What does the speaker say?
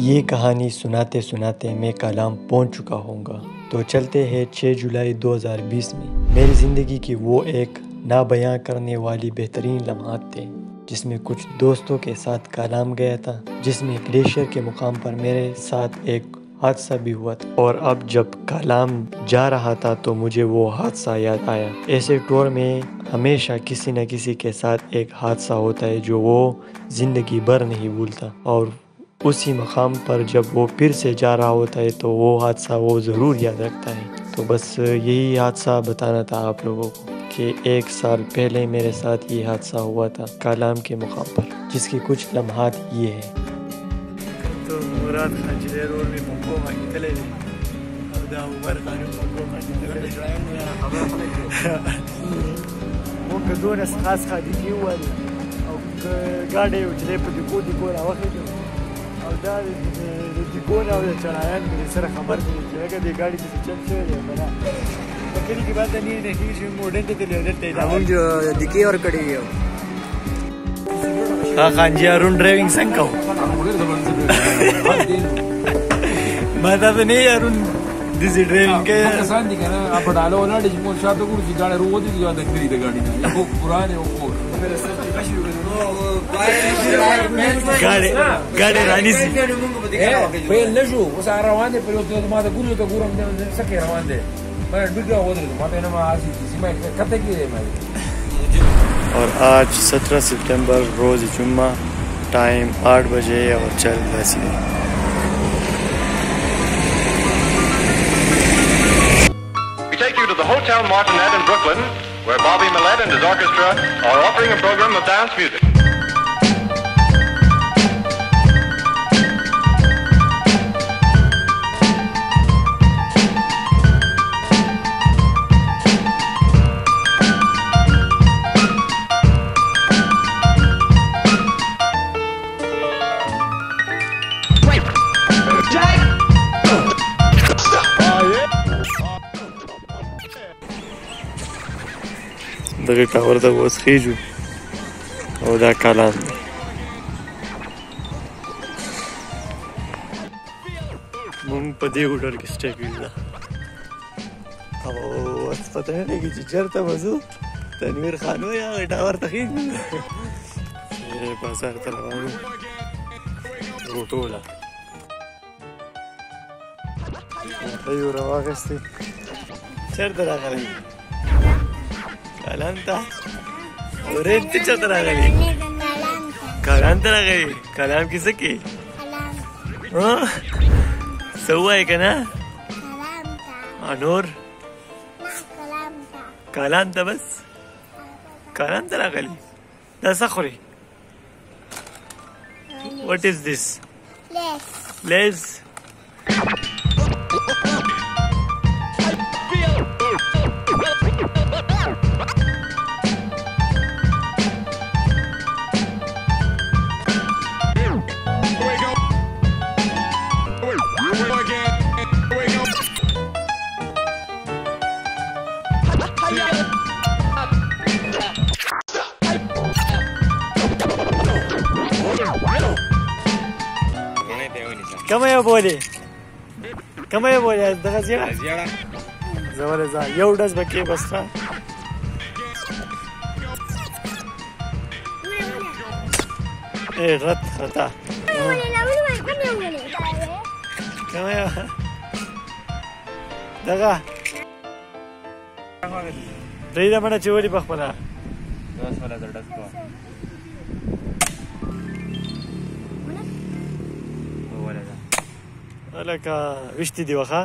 ये कहानी सुनाते सुनाते मैं कलाम पहुंच चुका होऊंगा। तो चलते हैं 6 जुलाई 2020 में। मेरी ज़िंदगी की वो एक ना बयां करने वाली बेहतरीन लम्हात थे, जिसमें कुछ दोस्तों के साथ कलाम गया था, जिसमें ग्लेशियर के मुकाम पर मेरे साथ एक हादसा भी हुआ था। और अब जब कलाम जा रहा था तो मुझे वो हादसा याद आया। ऐसे टूर में हमेशा किसी न किसी के साथ एक हादसा होता है जो वो ज़िंदगी भर नहीं भूलता, और उसी मकाम पर जब वो फिर से जा रहा होता है तो वो हादसा वो ज़रूर याद रखता है। तो बस यही हादसा बताना था आप लोगों को कि 1 साल पहले मेरे साथ ये हादसा हुआ था कलाम के मुकाम पर, जिसकी कुछ लम्हात ये है। तो मुराद खांची रोड में मुको मांगी चले अब दा उमर खान मुको मांगी चले वो कदों ने खास खादी की हुआ और गाड़ी उठले पर दिको रावत او دا د ګون او د چړایان مې سره خبر کړي چې هغه د ګاډي چې چل شوی دی کنه په کلی کې باندې نه نه کیږي موډن ته دلته دا موږ د کی اور کړی یو ها خانجی ارون ډرایوینګ څنګه کو ما دا نه ارون د زی ډرایوینګ کې آسان دي کنه اپ ډالو نه د مو شاته ګور چې ګاډي روو دي دا د کلی د ګاډي نه یو پرانه او गाड़ी रानी सी पहले नजो उस आरावान दे पर तो माता गुरु तो गुरु हम सके रवान दे मैं बिगड़ा हो दे माता ने आसी किसी में कते की है मैं। और आज 17 सितंबर रोज जुम्मा, टाइम 8 बजे और चल बसी। We take you to the Hotel Martinet in Brooklyn, where Bobby Millett and his orchestra are offering a program of dance music. دغه ټاور ته اوس خیجو او دا کلام دی. مونږ په دې هوټل کې سټے کړی ده او اوس پته نه لګي چې چېرته به ځو. تنویر خان وایي هغه ټاور ته خیږو بازار ته روان یو روټوله یو راواخیستې. چېرته راغلی کلام ته hurain ته چېرته راغلی؟ کلام ته راغلی. کلام کې څه کوي؟ څه ووایې که نه؟ نور کلام ته بس کلام ته راغلی. دا څه خورې؟ What is this? Lays. کمه یې بولې کمه یې بولې دغه زیړه زه ولې ځه یو ډز به کې بس ښه رد خطا کمه یې دغه پرېږده مړه چې ولې په خپله لکه وشتي دی وخه